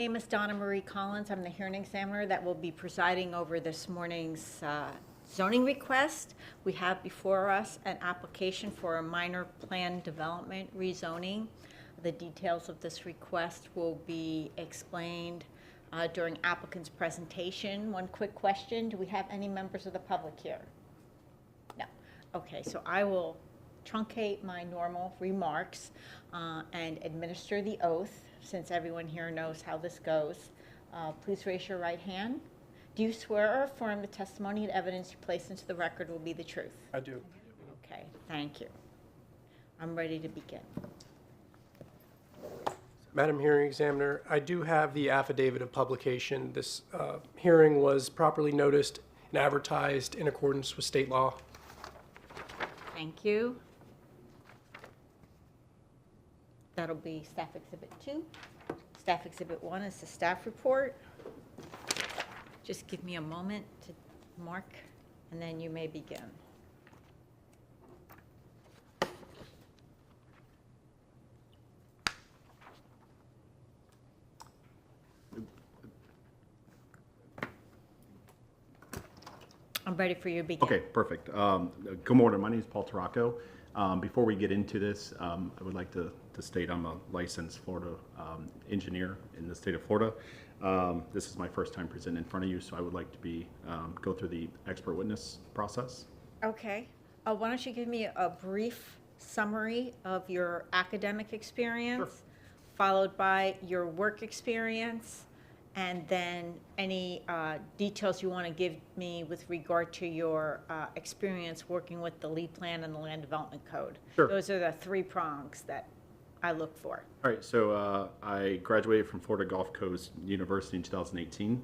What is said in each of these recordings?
My name is Donna Marie Collins. I'm the hearing examiner that will be presiding over this morning's zoning request. We have before us an application for a minor plan development rezoning. The details of this request will be explained during applicant's presentation. One quick question, do we have any members of the public here? No. Okay, so I will truncate my normal remarks and administer the oath, since everyone here knows how this goes. Please raise your right hand. Do you swear or affirm the testimony and evidence you place into the record will be the truth? I do. Okay, thank you. I'm ready to begin. Madam Hearing Examiner, I do have the affidavit of publication. This hearing was properly noticed and advertised in accordance with state law. Thank you. That'll be Staff Exhibit 2. Staff Exhibit 1 is the staff report. Just give me a moment to mark, and then you may begin. I'm ready for you to begin. Okay, perfect. Good morning. My name is Paul Taracco. Before we get into this, I would like to state I'm a licensed Florida engineer in the state of Florida. This is my first time presenting in front of you, so I would like to go through the expert witness process. Okay. Why don't you give me a brief summary of your academic experience, followed by your work experience, and then any details you want to give me with regard to your experience working with the lead plan and the land development code. Sure. Those are the three prongs that I look for. All right, so I graduated from Florida Gulf Coast University in 2018.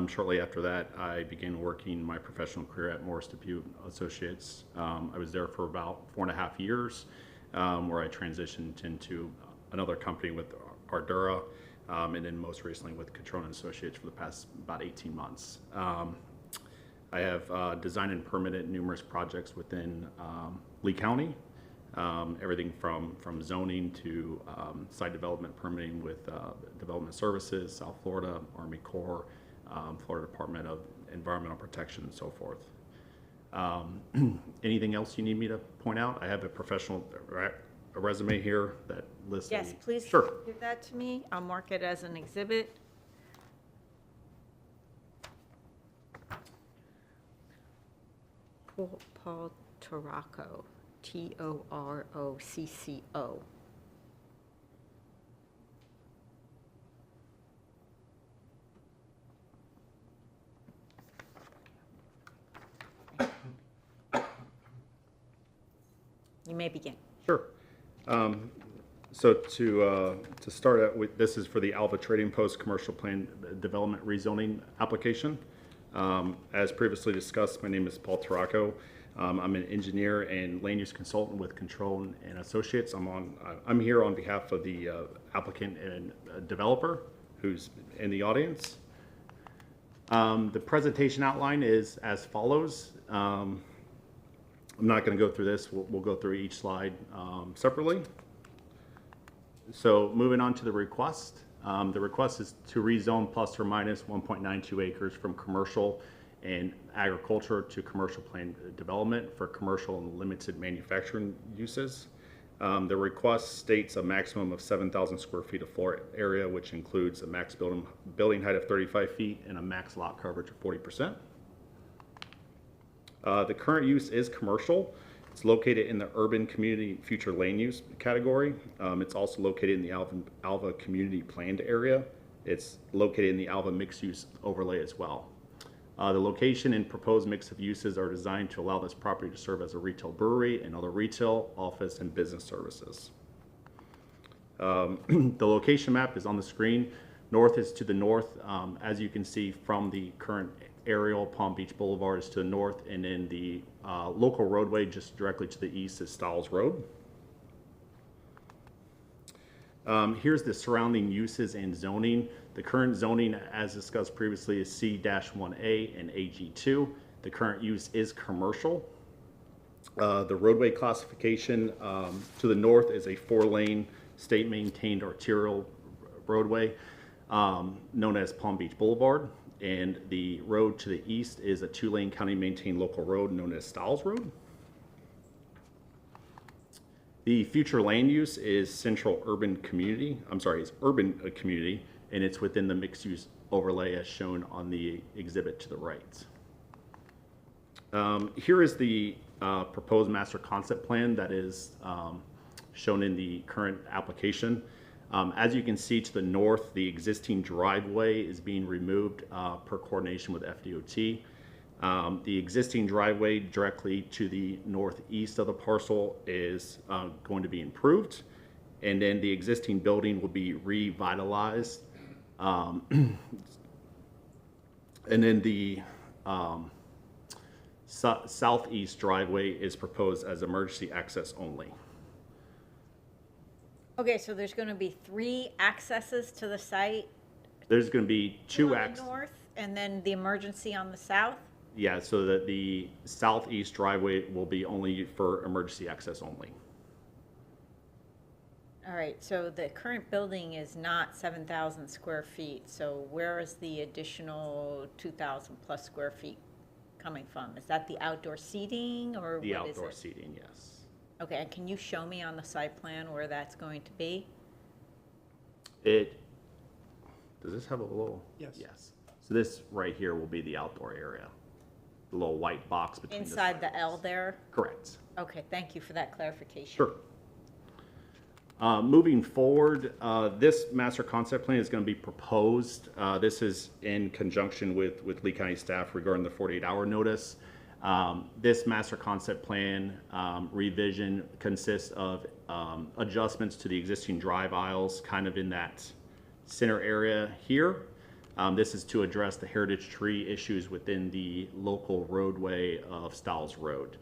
Shortly after that, I began working my professional career at Morris Depute Associates. I was there for about 4.5 years, where I transitioned into another company with Ardura, and then most recently with Control & Associates for the past about 18 months. I have designed and permitted numerous projects within Lee County, everything from zoning to site development permitting with Development Services, South Florida, Army Corps, Florida Department of Environmental Protection, and so forth. Anything else you need me to point out? I have a professional resume here that lists. Yes, please Sure. give that to me. I'll mark it as an exhibit. Paul Taracco, T-O-R-O-C-C-O. You may begin. Sure. So to start out with, this is for the Alva Trading Post Commercial Plan Development Rezoning application. As previously discussed, my name is Paul Taracco. I'm an engineer and land use consultant with Control & Associates. I'm here on behalf of the applicant and developer who's in the audience. The presentation outline is as follows. I'm not going to go through this. We'll go through each slide separately. So moving on to the request. The request is to rezone plus or minus 1.92 acres from commercial and agriculture to commercial plan development for commercial and limited manufacturing uses. The request states a maximum of 7,000 square feet of floor area, which includes a max building height of 35 feet and a max lot coverage of 40%. The current use is commercial. It's located in the urban community future land use category. It's also located in the Alva community planned area. It's located in the Alva mixed use overlay as well. The location and proposed mix of uses are designed to allow this property to serve as a retail brewery and other retail, office, and business services. The location map is on the screen. North is to the north, as you can see from the current aerial. Palm Beach Boulevard is to the north, and then the local roadway just directly to the east is Stiles Road. Here's the surrounding uses and zoning. The current zoning, as discussed previously, is C-1A and AG2. The current use is commercial. The roadway classification to the north is a 4-lane state-maintained arterial roadway. known as Palm Beach Boulevard, and the road to the east is a 2-lane county maintained local road known as Stiles Road. The future land use is central urban community. It's urban community, and it's within the mixed use overlay as shown on the exhibit to the right. Here is the proposed master concept plan that is shown in the current application. As you can see to the north, the existing driveway is being removed per coordination with FDOT. The existing driveway directly to the northeast of the parcel is going to be improved, and then the existing building will be revitalized. And then the southeast driveway is proposed as emergency access only. Okay, so there's going to be 3 accesses to the site. There's going to be 2 on the north, and then the emergency on the south? Yeah, so that the southeast driveway will be only for emergency access only. All right, so the current building is not 7,000 square feet, so where is the additional 2,000 plus square feet coming from? Is that the outdoor seating, or The what is outdoor it? seating, yes. Okay, and can you show me on the site plan where that's going to be? Does this have a little? Yes. Yes. So this right here will be the outdoor area. The little white box between Inside the L sidewalks. there? Correct. Okay, thank you for that clarification. Sure. Moving forward, this master concept plan is going to be proposed. This is in conjunction with Lee County staff regarding the 48-hour notice. This master concept plan revision consists of adjustments to the existing drive aisles kind of in that center area here. This is to address the heritage tree issues within the local roadway of Stiles Road.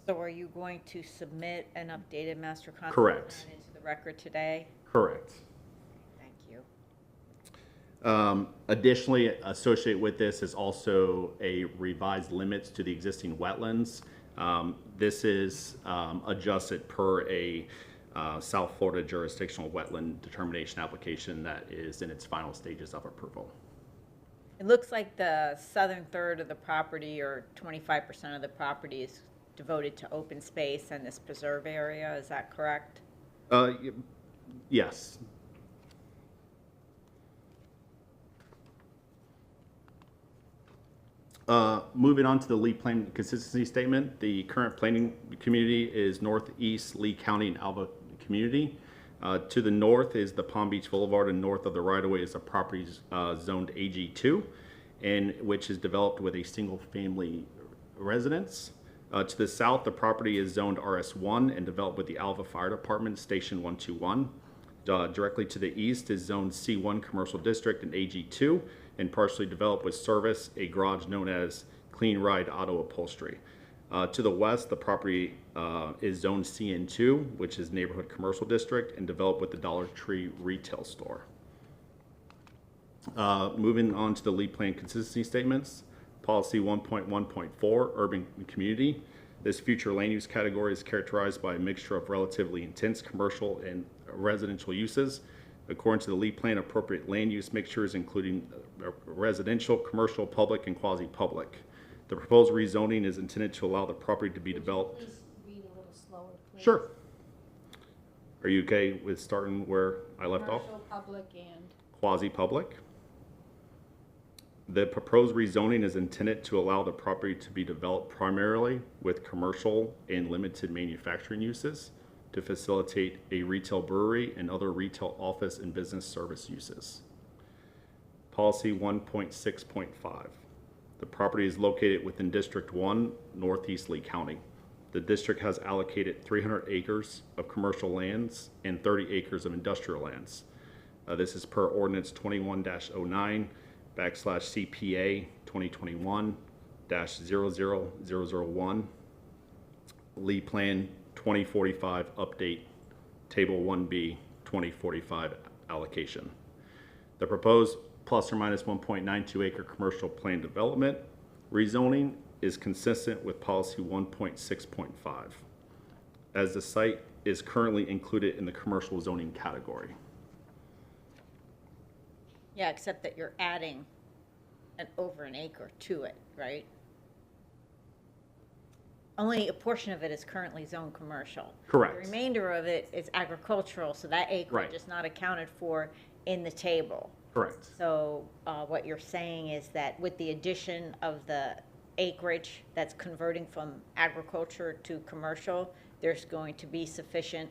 So are you going to submit an updated master concept Correct. plan into the record today? Correct. Thank you. Additionally, associated with this is also a revised limits to the existing wetlands. This is adjusted per a South Florida jurisdictional wetland determination application that is in its final stages of approval. It looks like the southern third of the property, or 25% of the property, is devoted to open space and this preserve area. Is that correct? Yes. Moving on to the Lee Plan Consistency Statement, the current planning community is Northeast Lee County and Alva community. To the north is the Palm Beach Boulevard, and north of the right-of-way is the property zoned AG2, and which is developed with a single-family residence. To the south, the property is zoned RS1 and developed with the Alva Fire Department, Station 121. Directly to the east is zoned C1 Commercial District and AG2, and partially developed with service, a garage known as Clean Ride Auto Upholstery. To the west, the property is zoned CN2, which is Neighborhood Commercial District, and developed with the Dollar Tree retail store. Moving on to the Lee Plan Consistency Statements. Policy 1.1.4, Urban Community. This future land use category is characterized by a mixture of relatively intense commercial and residential uses. According to the Lee Plan, appropriate land use mixtures including residential, commercial, public, and quasi-public. The proposed rezoning is intended to allow the property to be developed. Please read a little slower, please. Sure. Are you okay with starting where I left off? Commercial, public, and Quasi-public. The proposed rezoning is intended to allow the property to be developed primarily with commercial and limited manufacturing uses to facilitate a retail brewery and other retail office and business service uses. Policy 1.6.5. The property is located within District 1, Northeast Lee County. The district has allocated 300 acres of commercial lands and 30 acres of industrial lands. This is per ordinance 21-09 /CPA 2021-00001, Lee Plan 2045 update, Table 1B 2045 allocation. The proposed plus or minus 1.92 acre commercial plan development rezoning is consistent with policy 1.6.5, as the site is currently included in the commercial zoning category. Yeah, except that you're adding over an acre to it, right? Only a portion of it is currently zoned commercial. Correct. The remainder of it is agricultural, so that acreage Right. is not accounted for in the table. Correct. So what you're saying is that with the addition of the acreage that's converting from agriculture to commercial, there's going to be sufficient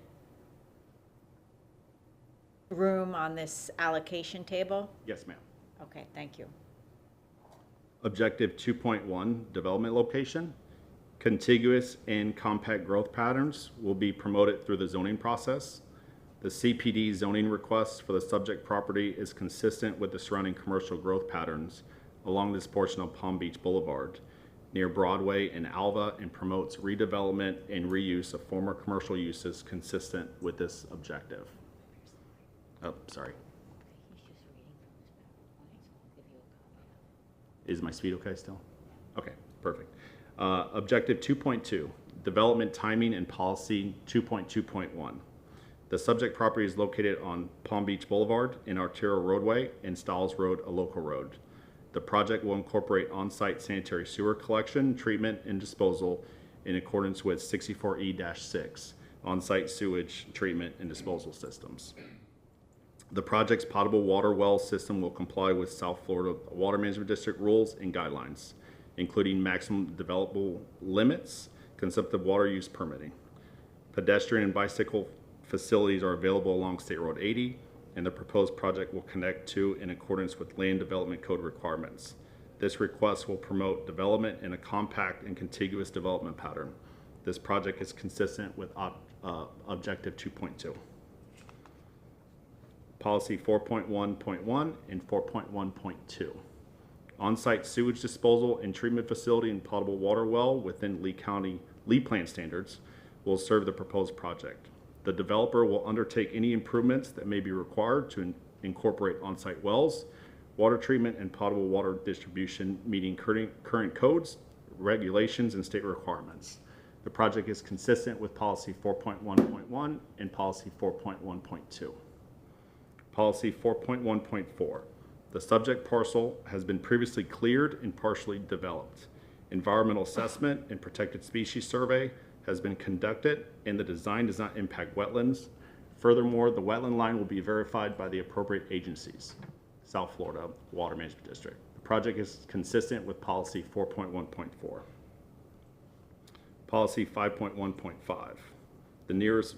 room on this allocation table? Yes, ma'am. Okay, thank you. Objective 2.1, development location. Contiguous and compact growth patterns will be promoted through the zoning process. The CPD zoning request for the subject property is consistent with the surrounding commercial growth patterns along this portion of Palm Beach Boulevard near Broadway and Alva, and promotes redevelopment and reuse of former commercial uses consistent with this objective. Oh, sorry. He's just reading from his PowerPoint, so I'll give you a copy. Is my speed okay still? Okay, perfect. Objective 2.2, development timing and policy 2.2.1. The subject property is located on Palm Beach Boulevard, an arterial roadway, and Stiles Road, a local road. The project will incorporate on-site sanitary sewer collection, treatment, and disposal in accordance with 64E-6, on-site sewage treatment and disposal systems. The project's potable water well system will comply with South Florida Water Management District rules and guidelines, including maximum developable limits, consumptive water use permitting. Pedestrian and bicycle facilities are available along State Road 80, and the proposed project will connect to in accordance with Land Development Code requirements. This request will promote development in a compact and contiguous development pattern. This project is consistent with Objective 2.2. Policy 4.1.1 and 4.1.2. On-site sewage disposal and treatment facility and potable water well within Lee County Lee Plan standards will serve the proposed project. The developer will undertake any improvements that may be required to incorporate on-site wells, water treatment, and potable water distribution meeting current codes, regulations, and state requirements. The project is consistent with Policy 4.1.1 and Policy 4.1.2. Policy 4.1.4. The subject parcel has been previously cleared and partially developed. Environmental assessment and protected species survey has been conducted, and the design does not impact wetlands. Furthermore, the wetland line will be verified by the appropriate agencies. South Florida Water Management District. The project is consistent with Policy 4.1.4. Policy 5.1.5. The nearest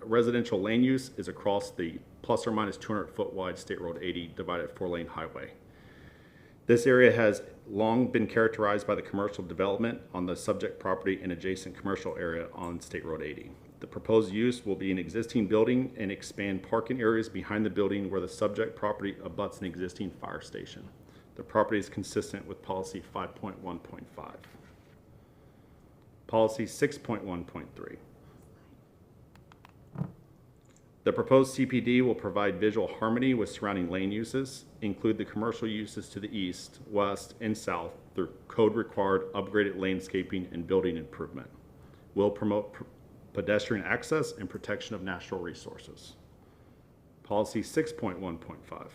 residential land use is across the plus or minus 200-foot wide State Road 80 divided 4-lane highway. This area has long been characterized by the commercial development on the subject property and adjacent commercial area on State Road 80. The proposed use will be an existing building and expand parking areas behind the building where the subject property abuts an existing fire station. The property is consistent with Policy 5.1.5. Policy 6.1.3. The proposed CPD will provide visual harmony with surrounding lane uses, include the commercial uses to the east, west, and south through code-required upgraded landscaping and building improvement. Will promote pedestrian access and protection of natural resources. Policy 6.1.5.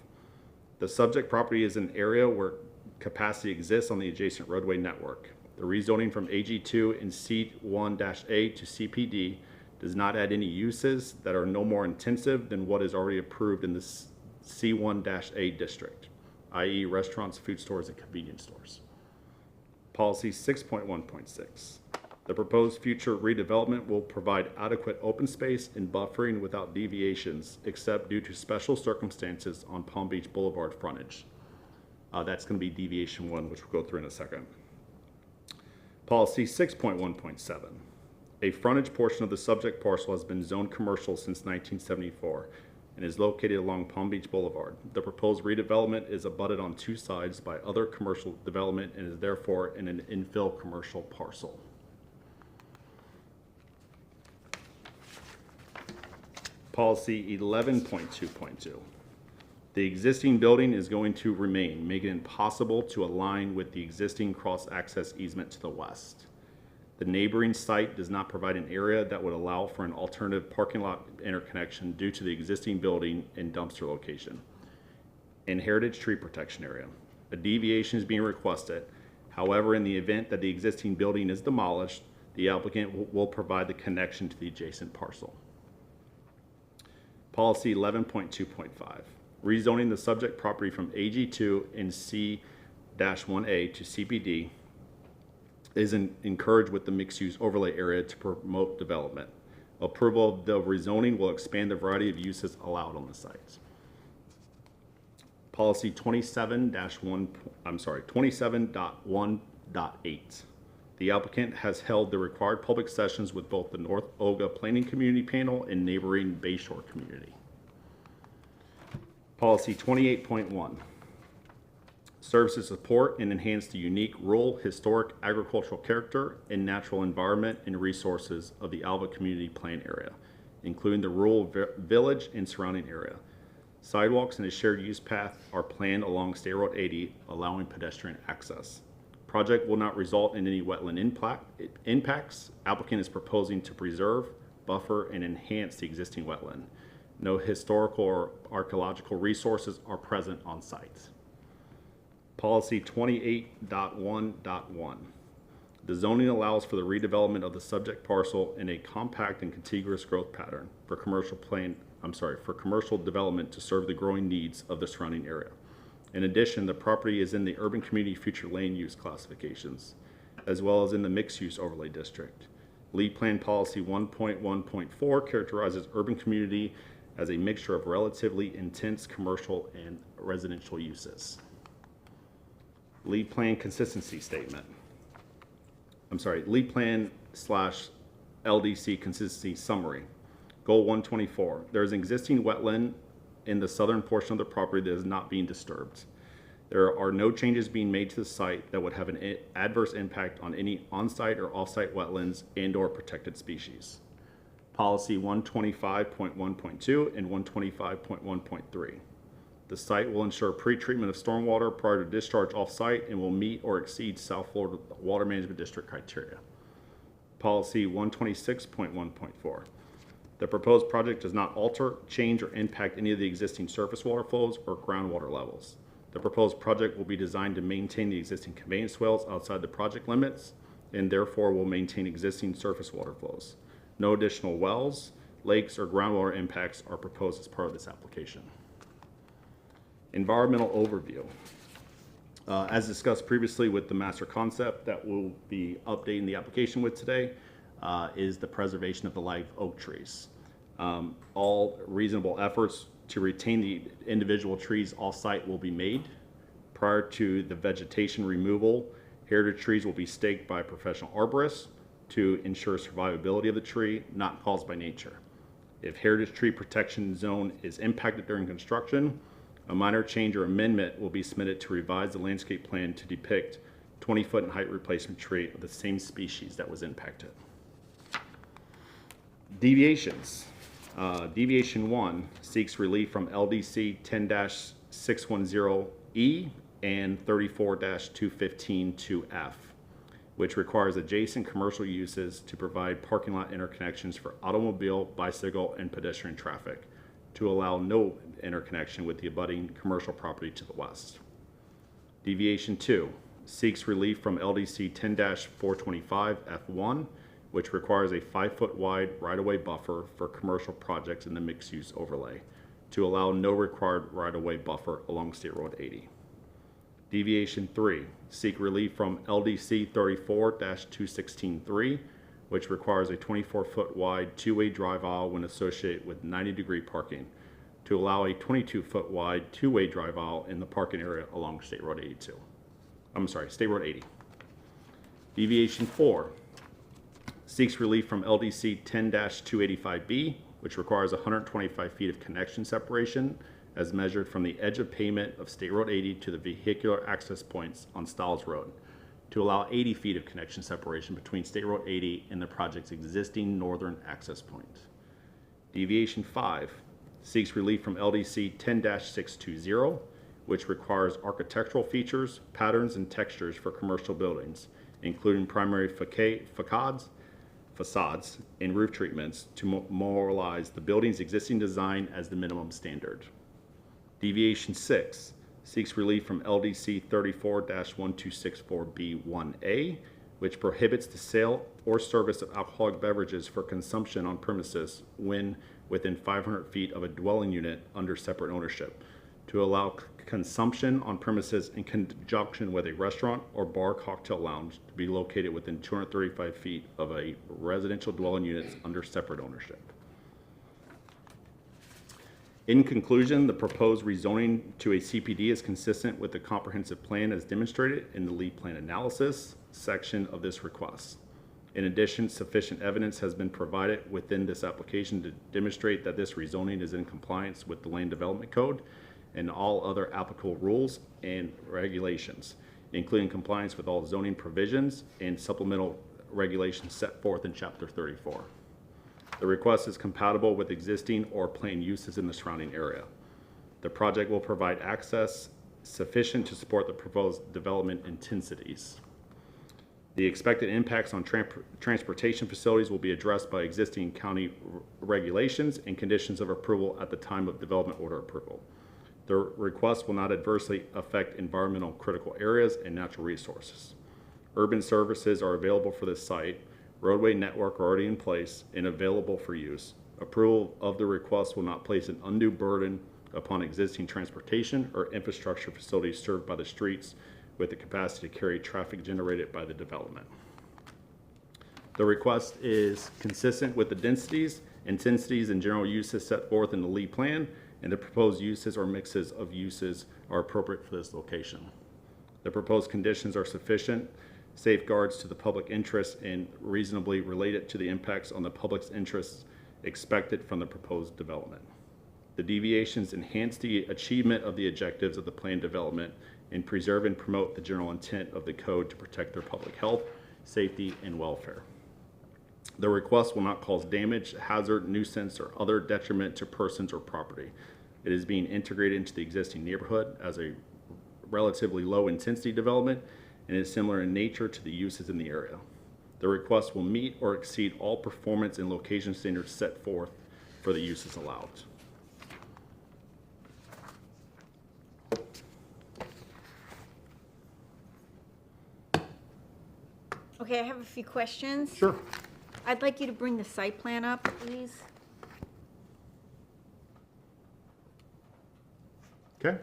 The subject property is an area where capacity exists on the adjacent roadway network. The rezoning from AG2 and C1-A to CPD does not add any uses that are no more intensive than what is already approved in the C1-A district, i.e. restaurants, food stores, and convenience stores. Policy 6.1.6. The proposed future redevelopment will provide adequate open space and buffering without deviations except due to special circumstances on Palm Beach Boulevard frontage. That's going to be deviation 1, which we'll go through in a second. Policy 6.1.7. A frontage portion of the subject parcel has been zoned commercial since 1974 and is located along Palm Beach Boulevard. The proposed redevelopment is abutted on two sides by other commercial development and is therefore in an infill commercial parcel. Policy 11.2.2. The existing building is going to remain, making it impossible to align with the existing cross-access easement to the west. The neighboring site does not provide an area that would allow for an alternative parking lot interconnection due to the existing building and dumpster location. and heritage tree protection area. A deviation is being requested. However, in the event that the existing building is demolished, the applicant will provide the connection to the adjacent parcel. Policy 11.2.5, rezoning the subject property from AG2 and C-1A to CPD is encouraged with the mixed-use overlay area to promote development. Approval of the rezoning will expand the variety of uses allowed on the site. Policy 27.1.8. The applicant has held the required public sessions with both the North Olga Planning Community Panel and neighboring Bayshore community. Policy 28.1. Serves to support and enhance the unique rural, historic, agricultural character and natural environment and resources of the Alva Community Plan area, including the rural village and surrounding area. Sidewalks and a shared use path are planned along State Road 80, allowing pedestrian access. Project will not result in any wetland impacts. Applicant is proposing to preserve, buffer, and enhance the existing wetland. No historical or archaeological resources are present on site. Policy 28.1.1. The zoning allows for the redevelopment of the subject parcel in a compact and contiguous growth pattern for commercial development to serve the growing needs of the surrounding area. In addition, the property is in the urban community future land use classifications, as well as in the mixed use overlay district. Lead Plan Policy 1.1.4 characterizes urban community as a mixture of relatively intense commercial and residential uses. Lead Plan Consistency Statement. Lead Plan / LDC Consistency Summary. Goal 124. There is an existing wetland in the southern portion of the property that is not being disturbed. There are no changes being made to the site that would have an adverse impact on any on-site or off-site wetlands and/or protected species. Policy 125.1.2 and 125.1.3. The site will ensure pre-treatment of stormwater prior to discharge off-site and will meet or exceed South Florida Water Management District criteria. Policy 126.1.4. The proposed project does not alter, change, or impact any of the existing surface water flows or groundwater levels. The proposed project will be designed to maintain the existing conveyance swales outside the project limits and therefore will maintain existing surface water flows. No additional wells, lakes, or groundwater impacts are proposed as part of this application. Environmental overview. As discussed previously with the master concept that we'll be updating the application with today, is the preservation of the live oak trees. All reasonable efforts to retain the individual trees off-site will be made. Prior to the vegetation removal, heritage trees will be staked by professional arborists to ensure survivability of the tree, not caused by nature. If heritage tree protection zone is impacted during construction, a minor change or amendment will be submitted to revise the landscape plan to depict 20-foot in height replacement tree of the same species that was impacted. Deviations. Deviation 1 seeks relief from LDC 10-610E and 34-215-2F, which requires adjacent commercial uses to provide parking lot interconnections for automobile, bicycle, and pedestrian traffic to allow no interconnection with the abutting commercial property to the west. Deviation 2 seeks relief from LDC 10-425F1, which requires a 5-foot wide right-of-way buffer for commercial projects in the mixed-use overlay to allow no required right-of-way buffer along State Road 80. Deviation 3, seek relief from LDC 34-216-3, which requires a 24-foot wide two-way drive aisle when associated with 90-degree parking to allow a 22-foot wide two-way drive aisle in the parking area along State Road 82. State Road 80. Deviation 4, seeks relief from LDC 10-285B, which requires 125 feet of connection separation as measured from the edge of pavement of State Road 80 to the vehicular access points on Stiles Road to allow 80 feet of connection separation between State Road 80 and the project's existing northern access point. Deviation 5 seeks relief from LDC 10-620, which requires architectural features, patterns, and textures for commercial buildings, including primary facades, and roof treatments to memorialize the building's existing design as the minimum standard. Deviation 6 seeks relief from LDC 34-1264B1A, which prohibits the sale or service of alcoholic beverages for consumption on premises when within 500 feet of a dwelling unit under separate ownership, to allow consumption on premises in conjunction with a restaurant or bar cocktail lounge to be located within 235 feet of a residential dwelling units under separate ownership. In conclusion, the proposed rezoning to a CPD is consistent with the comprehensive plan as demonstrated in the lead plan analysis section of this request. In addition, sufficient evidence has been provided within this application to demonstrate that this rezoning is in compliance with the Land Development Code and all other applicable rules and regulations, including compliance with all zoning provisions and supplemental regulations set forth in Chapter 34. The request is compatible with existing or planned uses in the surrounding area. The project will provide access sufficient to support the proposed development intensities. The expected impacts on transportation facilities will be addressed by existing county regulations and conditions of approval at the time of development order approval. The request will not adversely affect environmental critical areas and natural resources. Urban services are available for this site. Roadway network are already in place and available for use. Approval of the request will not place an undue burden upon existing transportation or infrastructure facilities served by the streets with the capacity to carry traffic generated by the development. The request is consistent with the densities, intensities, and general uses set forth in the lead plan, and the proposed uses or mixes of uses are appropriate for this location. The proposed conditions are sufficient safeguards to the public interest and reasonably related to the impacts on the public's interests expected from the proposed development. The deviations enhance the achievement of the objectives of the planned development and preserve and promote the general intent of the code to protect their public health, safety, and welfare. The request will not cause damage, hazard, nuisance, or other detriment to persons or property. It is being integrated into the existing neighborhood as a relatively low intensity development and is similar in nature to the uses in the area. The request will meet or exceed all performance and location standards set forth for the uses allowed. Okay, I have a few questions. Sure. I'd like you to bring the site plan up, please. Okay.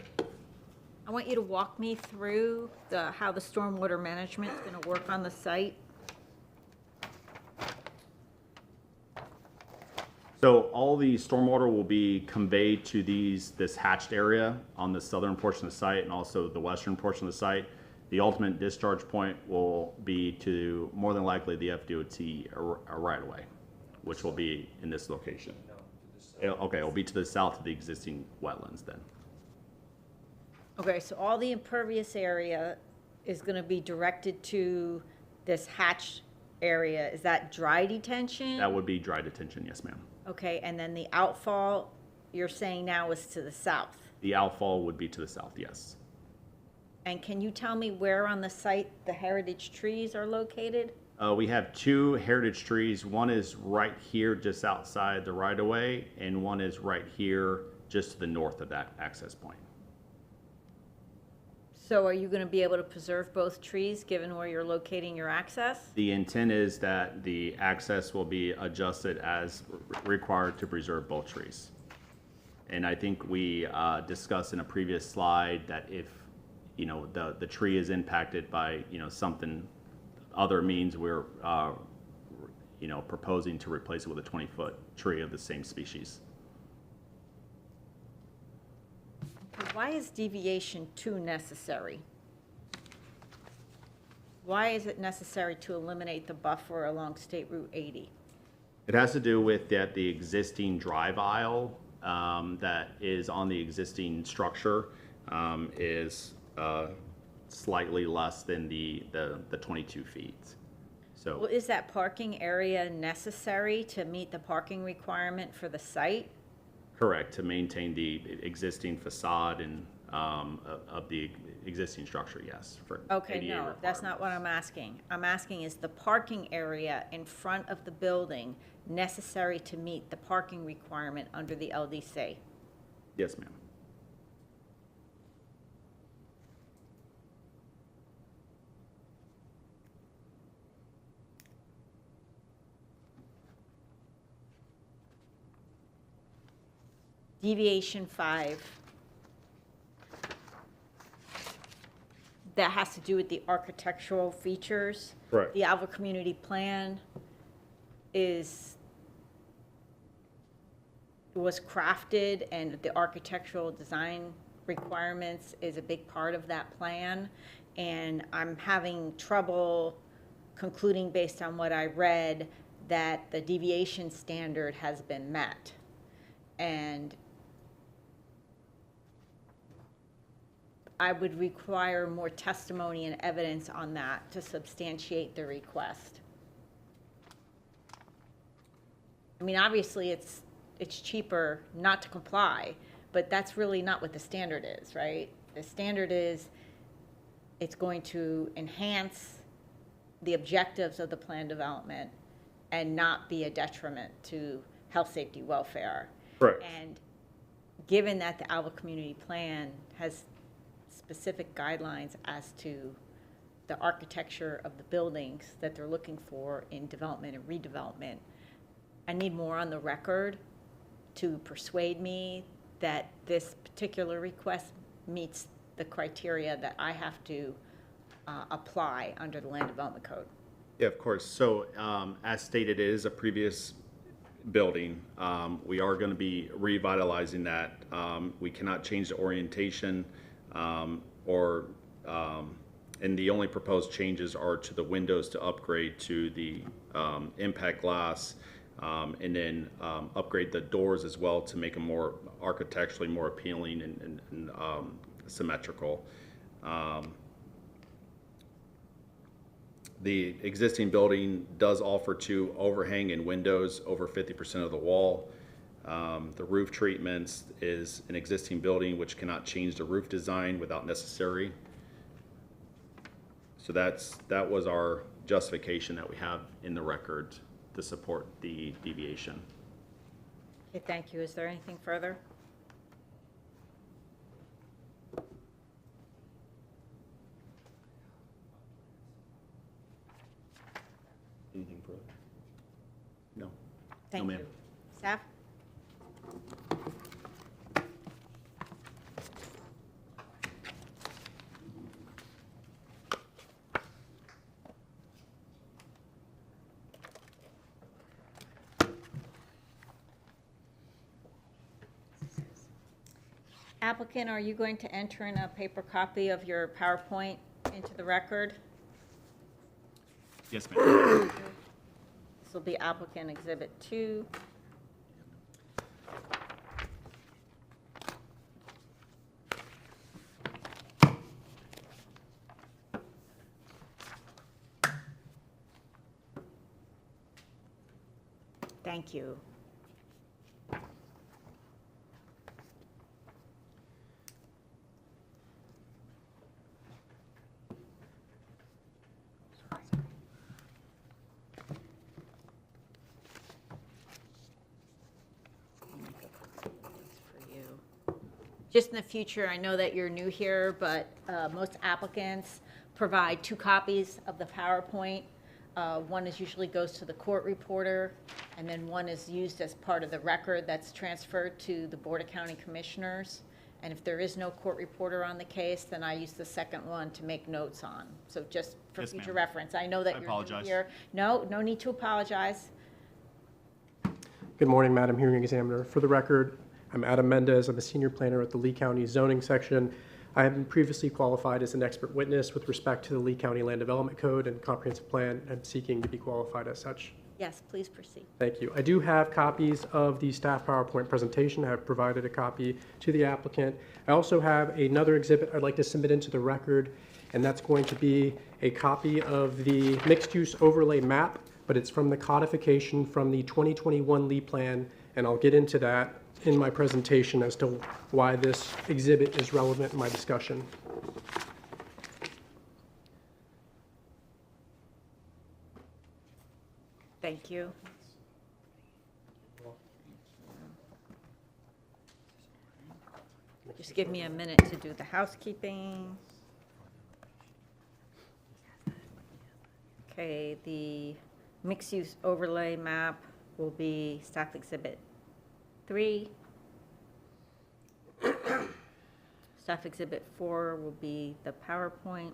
I want you to walk me through how the stormwater management is going to work on the site. So all the stormwater will be conveyed to this hatched area on the southern portion of the site and also the western portion of the site. The ultimate discharge point will be to more than likely the FDOT right away, which will be in this location. Okay, it'll be to the south of the existing wetlands then. Okay, so all the impervious area is going to be directed to this hatched area. Is that dry detention? That would be dry detention, yes, ma'am. Okay, and then the outfall, you're saying now is to the south. The outfall would be to the south, yes. And can you tell me where on the site the heritage trees are located? We have two heritage trees. One is right here just outside the right-of-way, and one is right here just to the north of that access point. So are you going to be able to preserve both trees given where you're locating your access? The intent is that the access will be adjusted as required to preserve both trees. And I think we discussed in a previous slide that if the tree is impacted by something other means, we're proposing to replace it with a 20-foot tree of the same species. Why is deviation 2 necessary? Why is it necessary to eliminate the buffer along State Route 80? It has to do with that the existing drive aisle that is on the existing structure is slightly less than the 22 feet. So, Well, is that parking area necessary to meet the parking requirement for the site? correct, to maintain the existing facade and of the existing structure, yes. For Okay, ADA no, that's not what requirements. I'm asking. I'm asking, is the parking area in front of the building necessary to meet the parking requirement under the LDC? Yes, ma'am. deviation 5, that has to do with the architectural features. Correct. The Alva Community Plan was crafted, and the architectural design requirements is a big part of that plan. And I'm having trouble concluding, based on what I read, that the deviation standard has been met. And I would require more testimony and evidence on that to substantiate the request. I mean, obviously, it's cheaper not to comply, but that's really not what the standard is, right? The standard is it's going to enhance the objectives of the plan development and not be a detriment to health, safety, welfare. Correct. And given that the Alva Community Plan has specific guidelines as to the architecture of the buildings that they're looking for in development and redevelopment, I need more on the record to persuade me that this particular request meets the criteria that I have to apply under the Land Development Code. Yeah, of course. So as stated, it is a previous building. We are going to be revitalizing that. We cannot change the orientation and the only proposed changes are to the windows to upgrade to the impact glass, and then upgrade the doors as well to make them more architecturally more appealing and symmetrical. The existing building does offer 2 overhang and windows over 50% of the wall. The roof treatments is an existing building which cannot change the roof design without necessary. So that was our justification that we have in the record to support the deviation. Okay, thank you. Is there anything further? Anything further? No. Thank No, ma'am. you. Staff? Applicant, are you going to enter in a paper copy of your PowerPoint into the record? Yes, ma'am. This will be applicant exhibit 2. Thank you. For you. Just in the future, I know that you're new here, but most applicants provide 2 copies of the PowerPoint. One usually goes to the court reporter, and then one is used as part of the record that's transferred to the Board of County Commissioners. And if there is no court reporter on the case, then I use the second one to make notes on. So just for Yes, future ma'am. reference. I know that I you're new apologize. here. No need to apologize. Good morning, Madam Hearing Examiner. For the record, I'm Adam Mendez. I'm a senior planner at the Lee County Zoning Section. I have been previously qualified as an expert witness with respect to the Lee County Land Development Code and Comprehensive Plan. I'm seeking to be qualified as such. Yes, please proceed. Thank you. I do have copies of the staff PowerPoint presentation. I have provided a copy to the applicant. I also have another exhibit I'd like to submit into the record, and that's going to be a copy of the mixed-use overlay map, but it's from the codification from the 2021 Lee Plan, and I'll get into that in my presentation as to why this exhibit is relevant in my discussion. Thank you. Just give me a minute to do the housekeeping. Okay, the mixed-use overlay map will be staff exhibit 3. Staff Exhibit 4 will be the PowerPoint.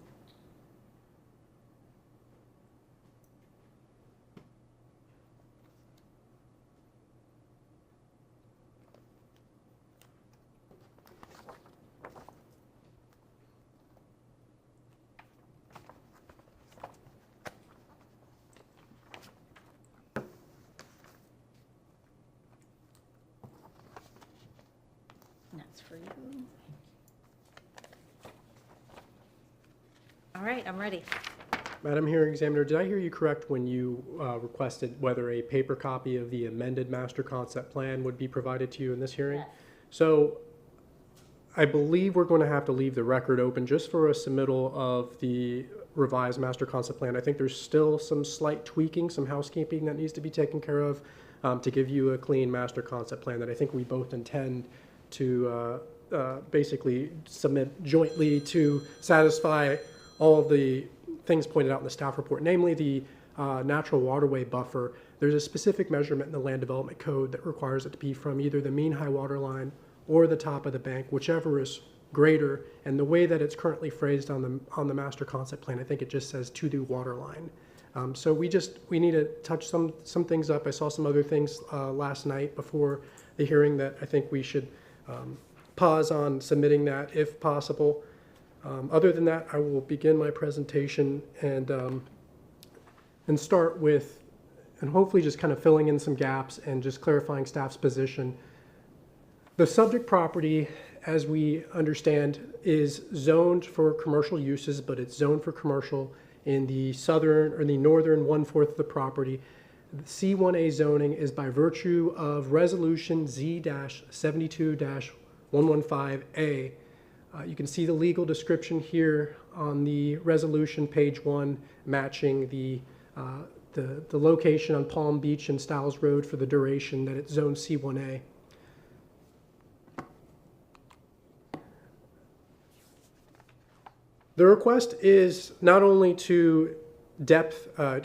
And that's for you. All right, I'm ready. Madam Hearing Examiner, did I hear you correct when you requested whether a paper copy of the amended master concept plan would be provided to you in this hearing? Yes. So I believe we're going to have to leave the record open just for a submittal of the revised master concept plan. I think there's still some slight tweaking, some housekeeping that needs to be taken care of to give you a clean master concept plan that I think we both intend to basically submit jointly to satisfy all of the things pointed out in the staff report, namely the natural waterway buffer. There's a specific measurement in the land development code that requires it to be from either the mean high water line or the top of the bank, whichever is greater. And the way that it's currently phrased on the master concept plan, I think it just says to the water line. So we need to touch some things up. I saw some other things last night before the hearing that I think we should pause on submitting that if possible. Other than that, I will begin my presentation and start with, and hopefully just kind of filling in some gaps and just clarifying staff's position. The subject property, as we understand, is zoned for commercial uses, but it's zoned for commercial in the southern or the northern 1/4 of the property. The C1A zoning is by virtue of Resolution Z-72-115A. You can see the legal description here on the resolution, page 1, matching the location on Palm Beach and Stiles Road for the duration that it's zoned C1A. The request is not only to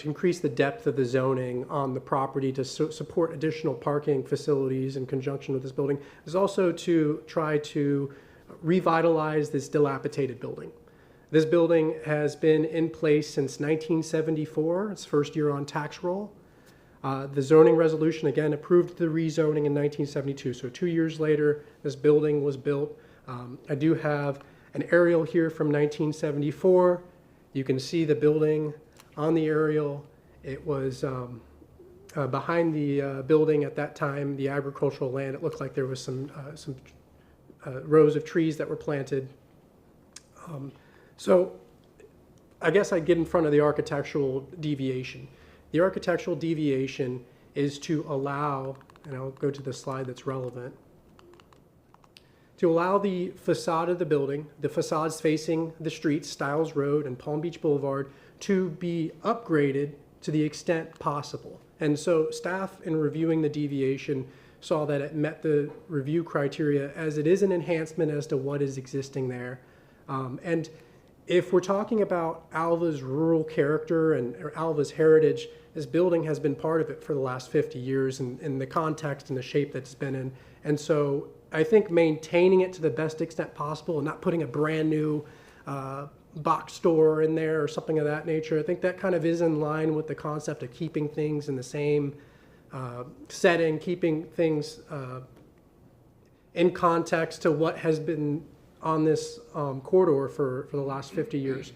increase the depth of the zoning on the property to support additional parking facilities in conjunction with this building, is also to try to revitalize this dilapidated building. This building has been in place since 1974, its first year on tax roll. The zoning resolution, again, approved the rezoning in 1972. So 2 years later, this building was built. I do have an aerial here from 1974. You can see the building on the aerial. It was behind the building at that time, the agricultural land. It looked like there was some rows of trees that were planted. So I guess I'd get in front of the architectural deviation. The architectural deviation is to allow, and I'll go to the slide that's relevant, to allow the facade of the building, the facades facing the streets, Stiles Road and Palm Beach Boulevard, to be upgraded to the extent possible. And so staff, in reviewing the deviation, saw that it met the review criteria as it is an enhancement as to what is existing there. And if we're talking about Alva's rural character or Alva's heritage, this building has been part of it for the last 50 years in the context and the shape that it's been in. And so I think maintaining it to the best extent possible and not putting a brand new box store in there or something of that nature, I think that kind of is in line with the concept of keeping things in the same setting, keeping things in context to what has been on this corridor for the last 50 years.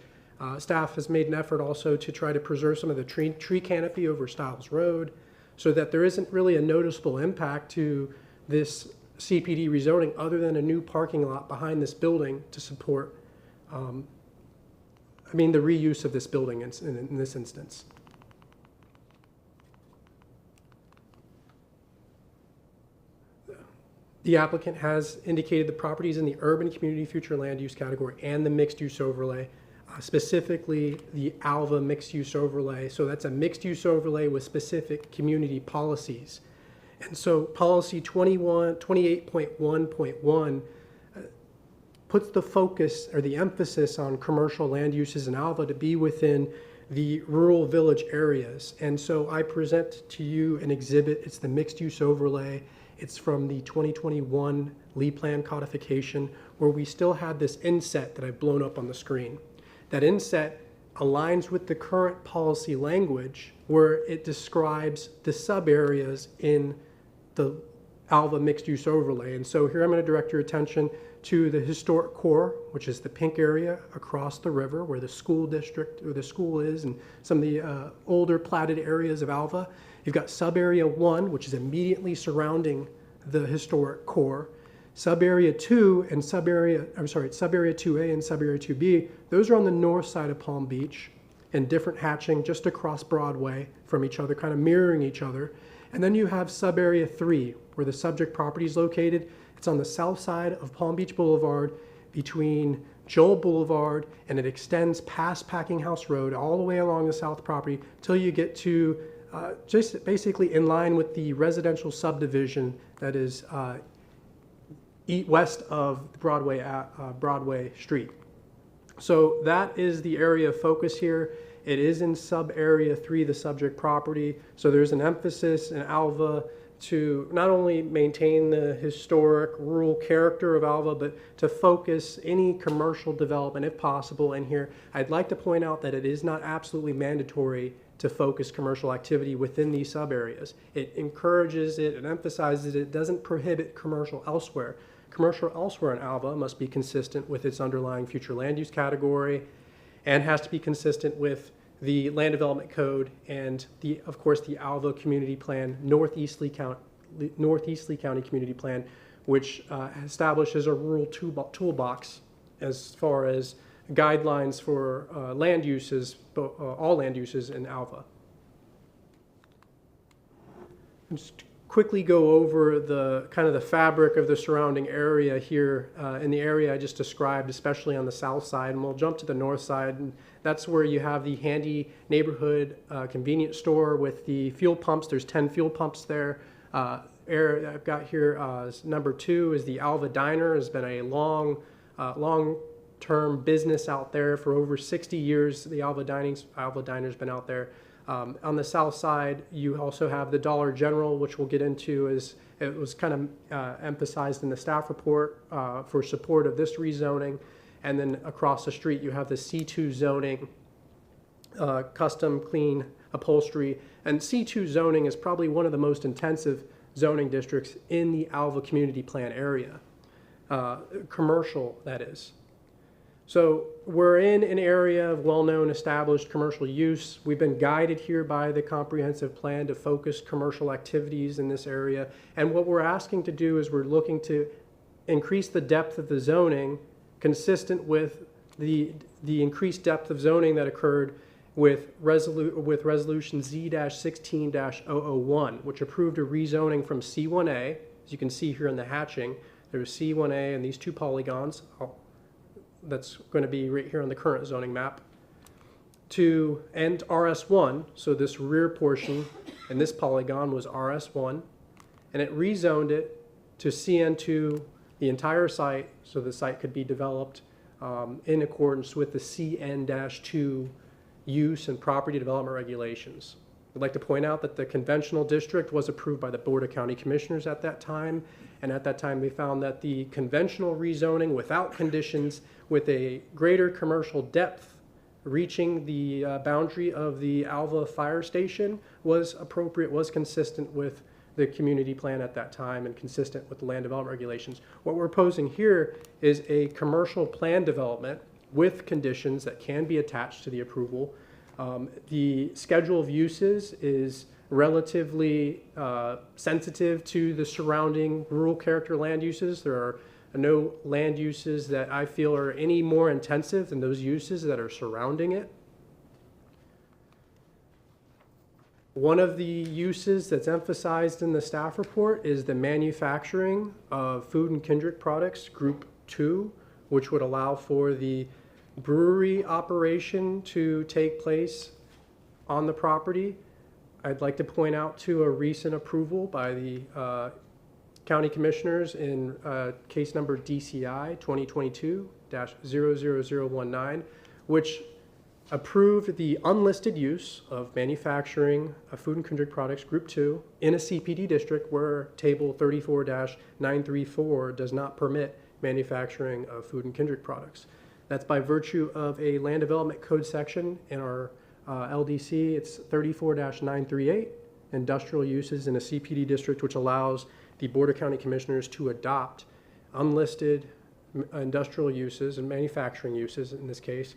Staff has made an effort also to try to preserve some of the tree canopy over Stiles Road so that there isn't really a noticeable impact to this CPD rezoning other than a new parking lot behind this building to support, the reuse of this building in this instance. The applicant has indicated the property is in the urban community future land use category and the mixed use overlay, specifically the Alva mixed use overlay. So that's a mixed use overlay with specific community policies. And so policy 28.1.1 puts the focus or the emphasis on commercial land uses in Alva to be within the rural village areas. And so I present to you an exhibit. It's the mixed use overlay. It's from the 2021 Lee Plan codification, where we still had this inset that I've blown up on the screen. That inset aligns with the current policy language where it describes the sub-areas in the Alva mixed-use overlay. And so here I'm going to direct your attention to the historic core, which is the pink area across the river where the school district or the school is, and some of the older platted areas of Alva. You've got sub-area 1, which is immediately surrounding the historic core. Sub-area 2 and sub-area 2A and sub-area 2B, those are on the north side of Palm Beach and different hatching just across Broadway from each other, kind of mirroring each other. And then you have sub-area 3, where the subject property is located. It's on the south side of Palm Beach Boulevard between Joel Boulevard, and it extends past Packing House Road all the way along the south property till you get to just basically in line with the residential subdivision that is west of Broadway Street. So that is the area of focus here. It is in sub-area 3, the subject property. So there's an emphasis in Alva to not only maintain the historic rural character of Alva, but to focus any commercial development, if possible, in here. I'd like to point out that it is not absolutely mandatory to focus commercial activity within these sub-areas. It encourages it and emphasizes it doesn't prohibit commercial elsewhere. Commercial elsewhere in Alva must be consistent with its underlying future land use category and has to be consistent with the Land Development Code and, of course, the Alva Community Plan, Northeast Lee County Community Plan, which establishes a rural toolbox as far as guidelines for land uses, all land uses in Alva. Just quickly go over the kind of the fabric of the surrounding area here in the area I just described, especially on the south side, and we'll jump to the north side, and that's where you have the handy neighborhood convenience store with the fuel pumps. There's 10 fuel pumps there. I've got here number 2 is the Alva Diner. Has been a long-term business out there for over 60 years. The Alva Diner's been out there. On the south side, you also have the Dollar General, which we'll get into, as it was kind of emphasized in the staff report for support of this rezoning. And then across the street, you have the C2 zoning, custom clean upholstery. And C2 zoning is probably one of the most intensive zoning districts in the Alva Community Plan area, commercial, that is. So we're in an area of well-known established commercial use. We've been guided here by the comprehensive plan to focus commercial activities in this area. And what we're asking to do is we're looking to increase the depth of the zoning consistent with the increased depth of zoning that occurred with resolution Z-16-001, which approved a rezoning from C1A, as you can see here in the hatching. There's C1A and these 2 polygons. That's going to be right here on the current zoning map, and RS1, so this rear portion and this polygon was RS1, and it rezoned it to CN2, the entire site, so the site could be developed in accordance with the CN-2 use and property development regulations. I'd like to point out that the conventional district was approved by the Board of County Commissioners at that time, and at that time they found that the conventional rezoning without conditions with a greater commercial depth reaching the boundary of the Alva Fire Station was appropriate, was consistent with the community plan at that time and consistent with the land development regulations. What we're proposing here is a commercial plan development with conditions that can be attached to the approval. The schedule of uses is relatively sensitive to the surrounding rural character land uses. There are no land uses that I feel are any more intensive than those uses that are surrounding it. One of the uses that's emphasized in the staff report is the manufacturing of food and kindred products, Group 2, which would allow for the brewery operation to take place on the property. I'd like to point out to a recent approval by the County Commissioners in case number DCI 2022-00019, which approved the unlisted use of manufacturing of food and kindred products, Group 2, in a CPD district where Table 34-934 does not permit manufacturing of food and kindred products. That's by virtue of a land development code section in our LDC. It's 34-938, industrial uses in a CPD district, which allows the Board of County Commissioners to adopt unlisted industrial uses and manufacturing uses, in this case,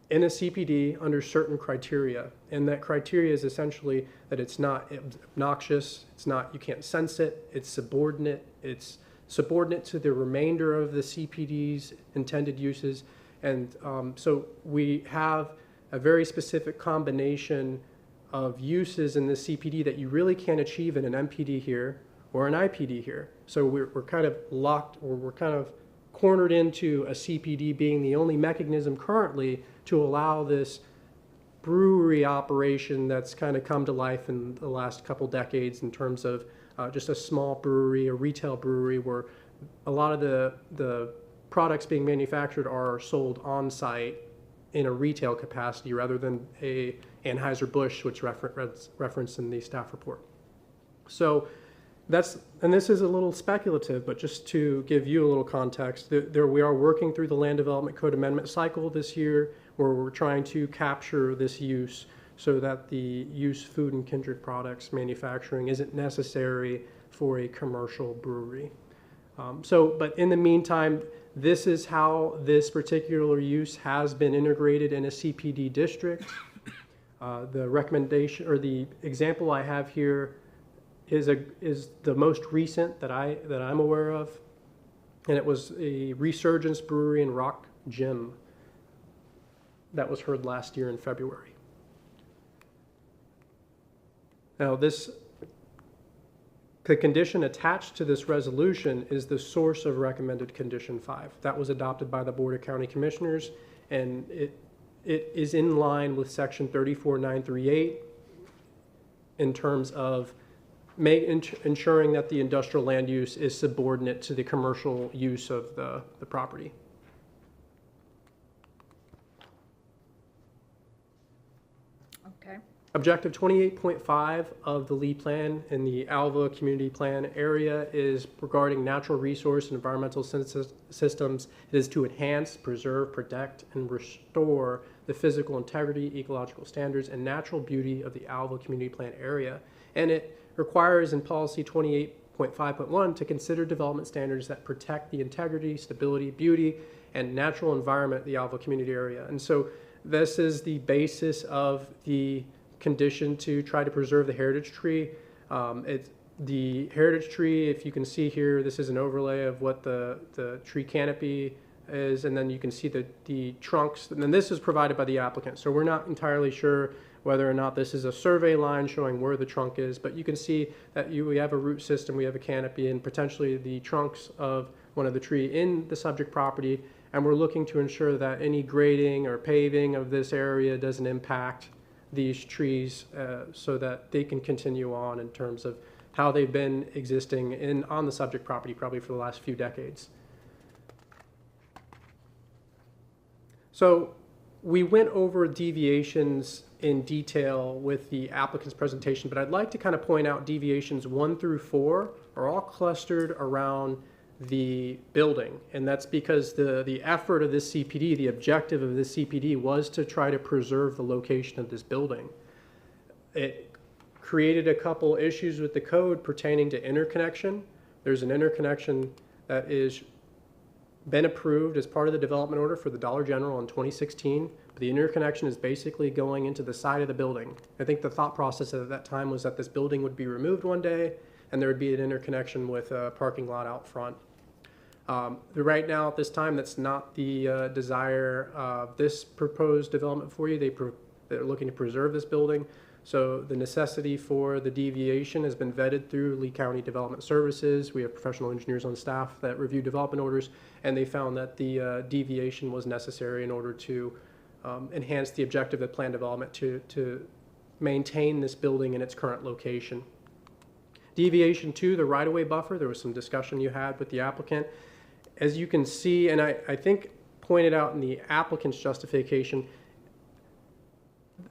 in a CPD under certain criteria. And that criteria is essentially that it's not obnoxious, you can't sense it, it's subordinate to the remainder of the CPD's intended uses. And so we have a very specific combination of uses in the CPD that you really can't achieve in an MPD here or an IPD here. So we're kind of locked, or we're kind of cornered into a CPD being the only mechanism currently to allow this brewery operation that's kind of come to life in the last couple decades in terms of just a small brewery, a retail brewery, where a lot of the products being manufactured are sold on site in a retail capacity rather than a Anheuser-Busch, which referenced in the staff report. So and this is a little speculative, but just to give you a little context, we are working through the Land Development Code amendment cycle this year, where we're trying to capture this use so that the use food and kindred products manufacturing isn't necessary for a commercial brewery. But in the meantime, this is how this particular use has been integrated in a CPD district. The recommendation, or the example I have here, is the most recent that I'm aware of, and it was a Resurgence Brewery and Rock Gym that was heard last year in February. Now the condition attached to this resolution is the source of recommended condition 5. That was adopted by the Board of County Commissioners, and it is in line with section 34-938 in terms of ensuring that the industrial land use is subordinate to the commercial use of the property. Okay. Objective 28.5 of the Lee Plan in the Alva Community Plan area is regarding natural resource and environmental systems. It is to enhance, preserve, protect, and restore the physical integrity, ecological standards, and natural beauty of the Alva Community Plan area. And it requires in policy 28.5.1 to consider development standards that protect the integrity, stability, beauty, and natural environment of the Alva community area. And so this is the basis of the condition to try to preserve the heritage tree. The heritage tree, if you can see here, this is an overlay of what the tree canopy is, and then you can see the trunks, and then this is provided by the applicant. So we're not entirely sure whether or not this is a survey line showing where the trunk is, but you can see that we have a root system, we have a canopy, and potentially the trunks of one of the tree in the subject property, and we're looking to ensure that any grading or paving of this area doesn't impact these trees so that they can continue on in terms of how they've been existing on the subject property probably for the last few decades. So we went over deviations in detail with the applicant's presentation, but I'd like to kind of point out deviations 1 through 4 are all clustered around the building, and that's because the effort of this CPD, the objective of this CPD, was to try to preserve the location of this building. It created a couple issues with the code pertaining to interconnection. There's an interconnection that is been approved as part of the development order for the Dollar General in 2016. But the interconnection is basically going into the side of the building. I think the thought process at that time was that this building would be removed one day and there would be an interconnection with a parking lot out front. Right now, at this time, that's not the desire of this proposed development for you. They're looking to preserve this building. So the necessity for the deviation has been vetted through Lee County Development Services. We have professional engineers on staff that review development orders, and they found that the deviation was necessary in order to enhance the objective of plan development to maintain this building in its current location. Deviation 2, the right-of-way buffer, there was some discussion you had with the applicant. As you can see, and I think pointed out in the applicant's justification,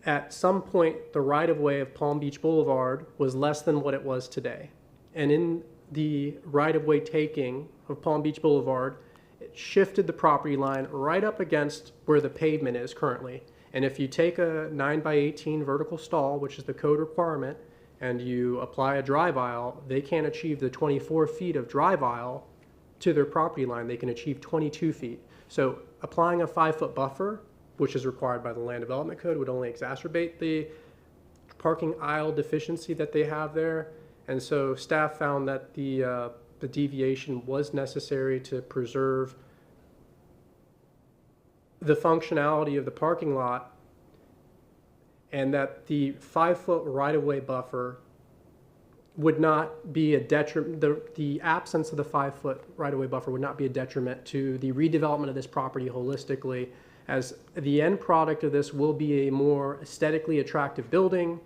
at some point, the right-of-way of Palm Beach Boulevard was less than what it was today. And in the right-of-way taking of Palm Beach Boulevard, it shifted the property line right up against where the pavement is currently. And if you take a 9x18 vertical stall, which is the code requirement, and you apply a drive aisle, they can't achieve the 24 feet of drive aisle to their property line. They can achieve 22 feet. So applying a 5-foot buffer, which is required by the Land Development Code, would only exacerbate the parking aisle deficiency that they have there. And so staff found that the deviation was necessary to preserve the functionality of the parking lot, and that the 5-foot right-of-way buffer would not be a detriment, the absence of the 5-foot right-of-way buffer would not be a detriment to the redevelopment of this property holistically, as the end product of this will be a more aesthetically attractive building.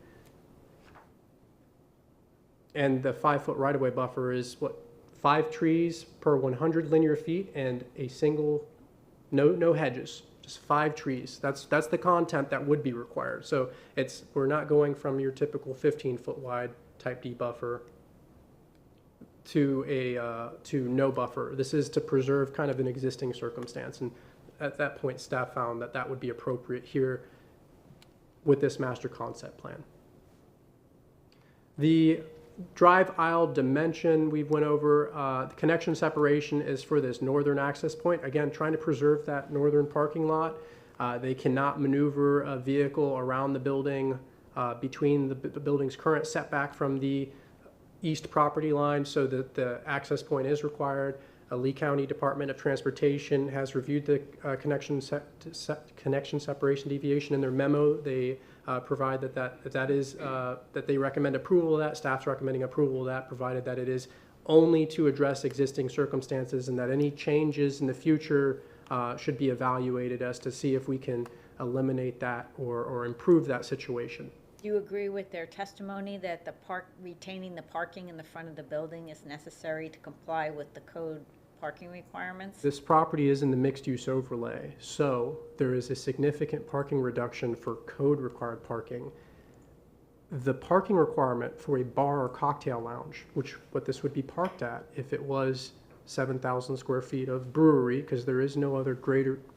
And the 5-foot right-of-way buffer is what, 5 trees per 100 linear feet and a single, no hedges, just 5 trees. That's the content that would be required. So we're not going from your typical 15-foot wide type D buffer to no buffer. This is to preserve kind of an existing circumstance. And at that point, staff found that that would be appropriate here with this master concept plan. The drive aisle dimension we went over, the connection separation is for this northern access point. Again, trying to preserve that northern parking lot. They cannot maneuver a vehicle around the building between the building's current setback from the east property line, so that the access point is required. Lee County Department of Transportation has reviewed the connection separation deviation in their memo. They provide that they recommend approval of that. Staff's recommending approval of that, provided that it is only to address existing circumstances, and that any changes in the future should be evaluated as to see if we can eliminate that or improve that situation. Do you agree with their testimony that retaining the parking in the front of the building is necessary to comply with the code parking requirements? This property is in the mixed-use overlay, so there is a significant parking reduction for code-required parking. The parking requirement for a bar or cocktail lounge, what this would be parked at if it was 7,000 square feet of brewery, because there is no other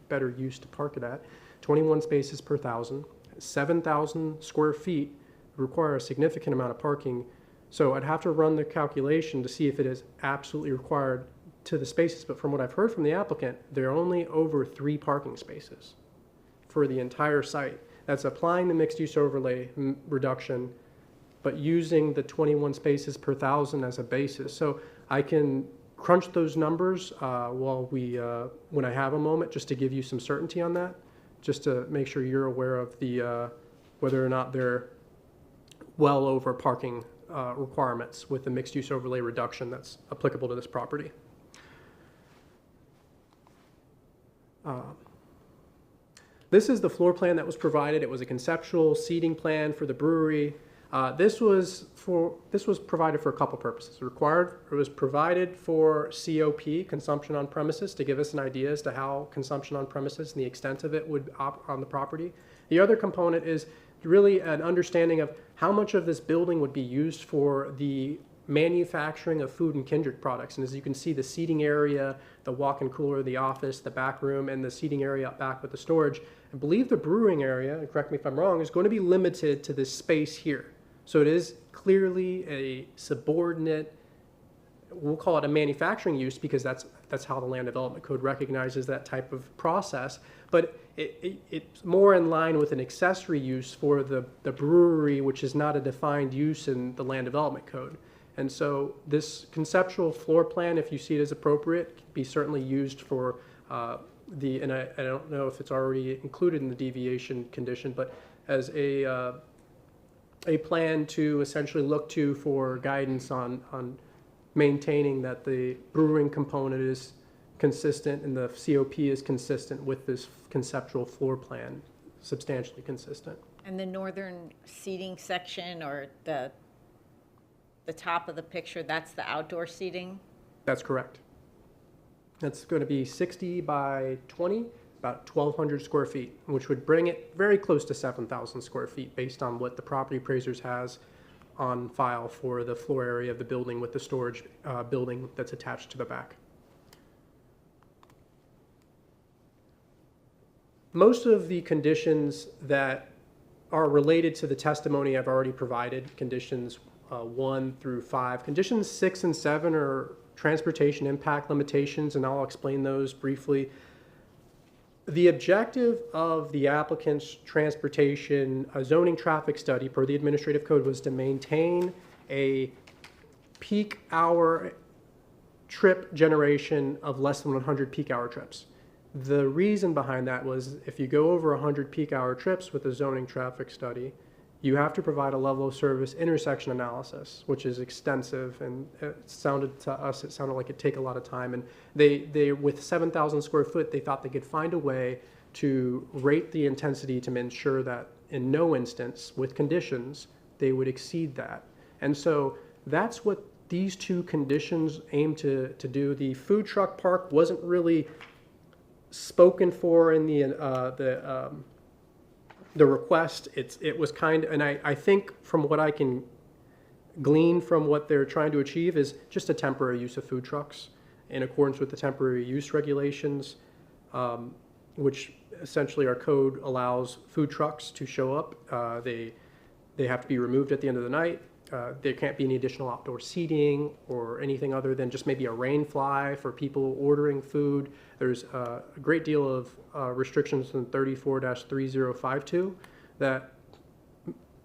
better use to park it at, 21 spaces per 1,000, 7,000 square feet require a significant amount of parking. So I'd have to run the calculation to see if it is absolutely required to the spaces, but from what I've heard from the applicant, there are only over 3 parking spaces for the entire site. That's applying the mixed-use overlay reduction, but using the 21 spaces per 1,000 as a basis. So I can crunch those numbers when I have a moment, just to give you some certainty on that, just to make sure you're aware of the whether or not they're well over parking requirements with the mixed-use overlay reduction that's applicable to this property. This is the floor plan that was provided. It was a conceptual seating plan for the brewery. This was provided for a couple purposes. It was provided for COP, consumption on premises, to give us an idea as to how consumption on premises and the extent of it would on the property. The other component is really an understanding of how much of this building would be used for the manufacturing of food and kindred products. And as you can see, the seating area, the walk-in cooler, the office, the back room, and the seating area up back with the storage. I believe the brewing area, and correct me if I'm wrong, is going to be limited to this space here. So it is clearly a subordinate, we'll call it a manufacturing use, because that's how the Land Development Code recognizes that type of process. But it's more in line with an accessory use for the brewery, which is not a defined use in the Land Development Code. And so this conceptual floor plan, if you see it as appropriate, can be certainly used for and I don't know if it's already included in the deviation condition, but as a plan to essentially look to for guidance on maintaining that the brewing component is consistent and the COP is consistent with this conceptual floor plan, substantially consistent. And the northern seating section, or the top of the picture, that's the outdoor seating? That's correct. That's going to be 60 by 20. about 1,200 square feet, which would bring it very close to 7,000 square feet based on what the property appraisers has on file for the floor area of the building with the storage building that's attached to the back. Most of the conditions that are related to the testimony I've already provided, conditions 1 through 5. Conditions 6 and 7 are transportation impact limitations, and I'll explain those briefly. The objective of the applicant's transportation zoning traffic study per the administrative code was to maintain a peak hour trip generation of less than 100 peak hour trips. The reason behind that was if you go over 100 peak hour trips with a zoning traffic study, you have to provide a level of service intersection analysis, which is extensive, and it sounded like it'd take a lot of time. And they with 7,000 square foot, they thought they could find a way to rate the intensity to ensure that in no instance, with conditions, they would exceed that. And so that's what these two conditions aim to do. The food truck park wasn't really spoken for in the request. It was kind of, and I think from what I can glean from what they're trying to achieve is just a temporary use of food trucks in accordance with the temporary use regulations, which essentially our code allows food trucks to show up. They have to be removed at the end of the night. There can't be any additional outdoor seating or anything other than just maybe a rain fly for people ordering food. There's a great deal of restrictions in 34-3052 that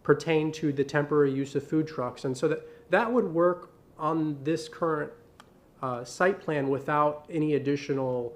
pertain to the temporary use of food trucks. And so that would work on this current site plan without any additional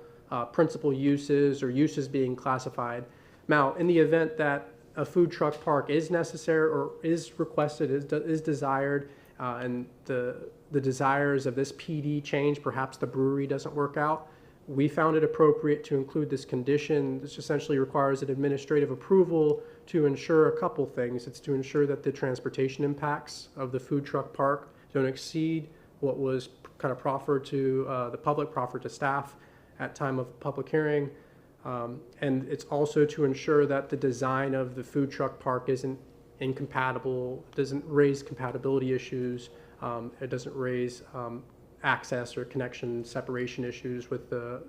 principal uses or uses being classified. Now, in the event that a food truck park is necessary or is requested, is desired, and the desires of this PD change, perhaps the brewery doesn't work out, we found it appropriate to include this condition. This essentially requires an administrative approval to ensure a couple things. It's to ensure that the transportation impacts of the food truck park don't exceed what was kind of proffered to the public, proffered to staff at time of public hearing. And it's also to ensure that the design of the food truck park isn't incompatible, doesn't raise compatibility issues, it doesn't raise access or connection separation issues with the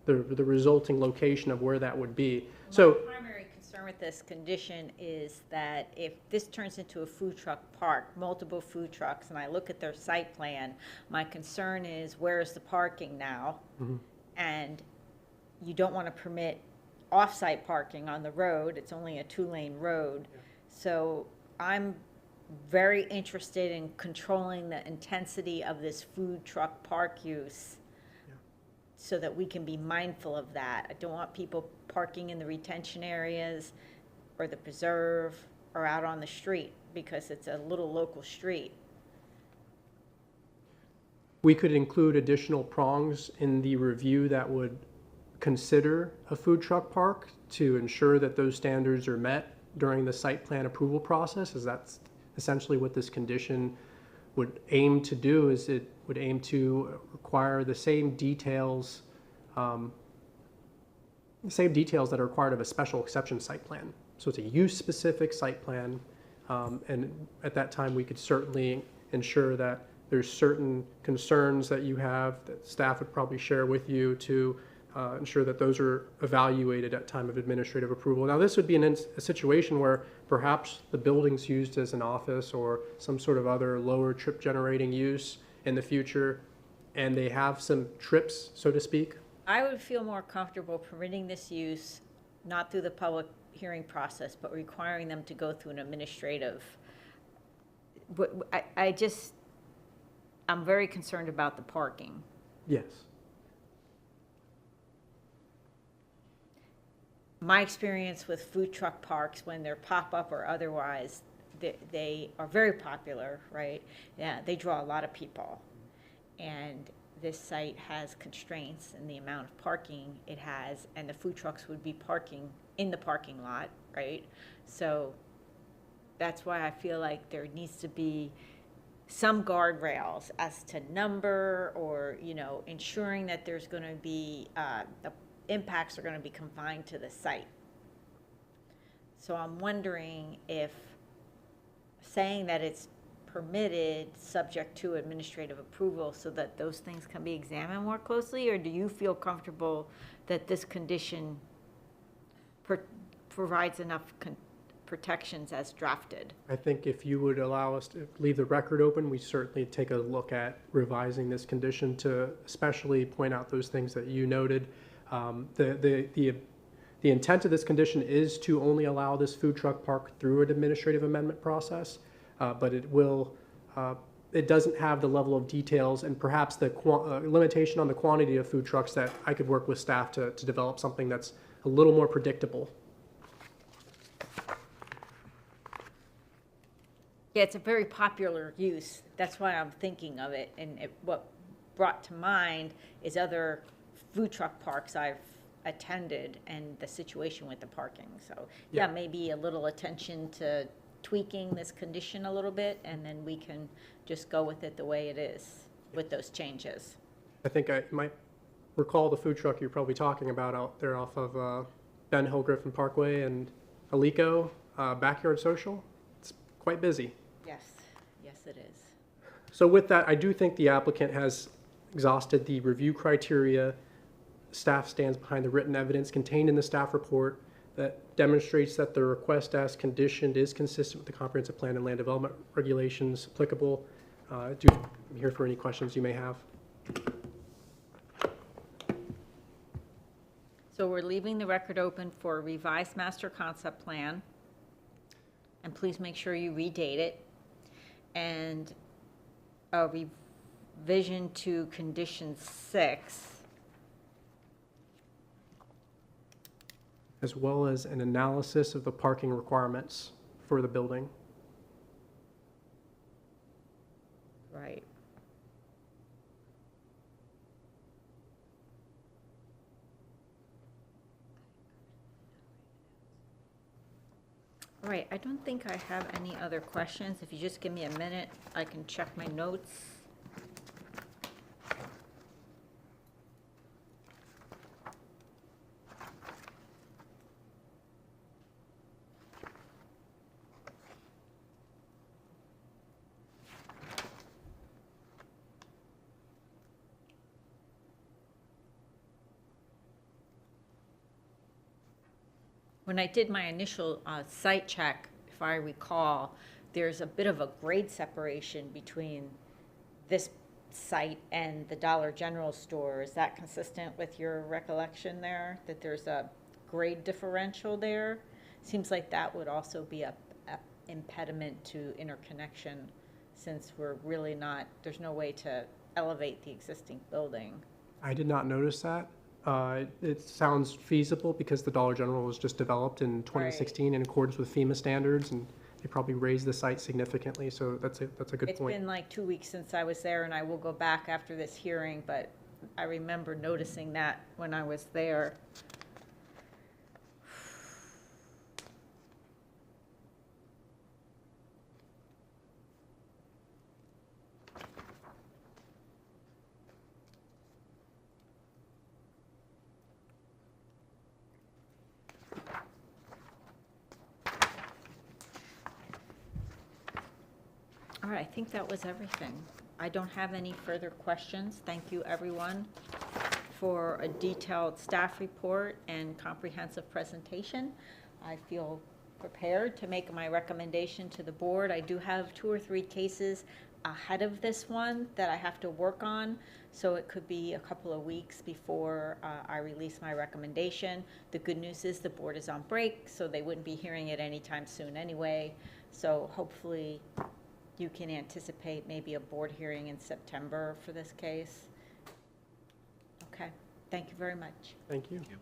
resulting location of where that would be. So my primary concern with this condition is that if this turns into a food truck park, multiple food trucks, and I look at their site plan, my concern is where is the parking now? Mm-hmm. And you don't want to permit off-site parking on the road. It's only a 2-lane road. Yeah. So I'm very interested in controlling the intensity of this food truck park use, yeah, so that we can be mindful of that. I don't want people parking in the retention areas or the preserve or out on the street because it's a little local street. We could include additional prongs in the review that would consider a food truck park to ensure that those standards are met during the site plan approval process, as that's essentially what this condition would aim to do. Is it would aim to require the same details that are required of a special exception site plan. So it's a use-specific site plan, and at that time we could certainly ensure that there's certain concerns that you have that staff would probably share with you to ensure that those are evaluated at time of administrative approval. Now, this would be a situation where perhaps the building's used as an office or some sort of other lower trip generating use in the future, and they have some trips, so to speak. I would feel more comfortable permitting this use, not through the public hearing process, but requiring them to go through an administrative. I'm very concerned about the parking. Yes. My experience with food truck parks, when they're pop-up or otherwise, they are very popular, right? Yeah, they draw a lot of people. And this site has constraints in the amount of parking it has, and the food trucks would be parking in the parking lot, right? So that's why I feel like there needs to be some guardrails as to number, or, ensuring that there's going to be the impacts are going to be confined to the site. So I'm wondering if saying that it's permitted, subject to administrative approval, so that those things can be examined more closely, or do you feel comfortable that this condition provides enough protections as drafted? I think if you would allow us to leave the record open, we certainly take a look at revising this condition to especially point out those things that you noted. The intent of this condition is to only allow this food truck park through an administrative amendment process, but it doesn't have the level of details and perhaps the limitation on the quantity of food trucks that I could work with staff to develop something that's a little more predictable. Yeah, it's a very popular use. That's why I'm thinking of it. And what brought to mind is other food truck parks I've attended and the situation with the parking. So yeah, maybe a little attention to tweaking this condition a little bit, and then we can just go with it the way it is with those changes. I think I might recall the food truck you're probably talking about out there off of Ben Hill Griffin Parkway and Alico, Backyard Social. It's quite busy. Yes, it is. So with that, I do think the applicant has exhausted the review criteria. Staff stands behind the written evidence contained in the staff report that demonstrates that the request as conditioned is consistent with the comprehensive plan and land development regulations applicable. I'm here for any questions you may have. So we're leaving the record open for a revised master concept plan. And please make sure you redate it. And a revision to condition 6. As well as an analysis of the parking requirements for the building. Right. All right, I don't think I have any other questions. If you just give me a minute, I can check my notes. When I did my initial site check, if I recall, there's a bit of a grade separation between this site and the Dollar General store. Is that consistent with your recollection there, that there's a grade differential there? Seems like that would also be a impediment to interconnection, since we're really not, there's no way to elevate the existing building. I did not notice that. It sounds feasible because the Dollar General was just developed in 2016 in accordance with FEMA standards, and they probably raised the site significantly, so that's a good point. It's been like 2 weeks since I was there, and I will go back after this hearing, but I remember noticing that when I was there. All right, I think that was everything. I don't have any further questions. Thank you, everyone, for a detailed staff report and comprehensive presentation. I feel prepared to make my recommendation to the board. I do have 2 or 3 cases ahead of this one that I have to work on, so it could be a couple of weeks before I release my recommendation. The good news is the board is on break, so they wouldn't be hearing it anytime soon anyway. So hopefully you can anticipate maybe a board hearing in September for this case. Okay, thank you very much. Thank you. Thank you.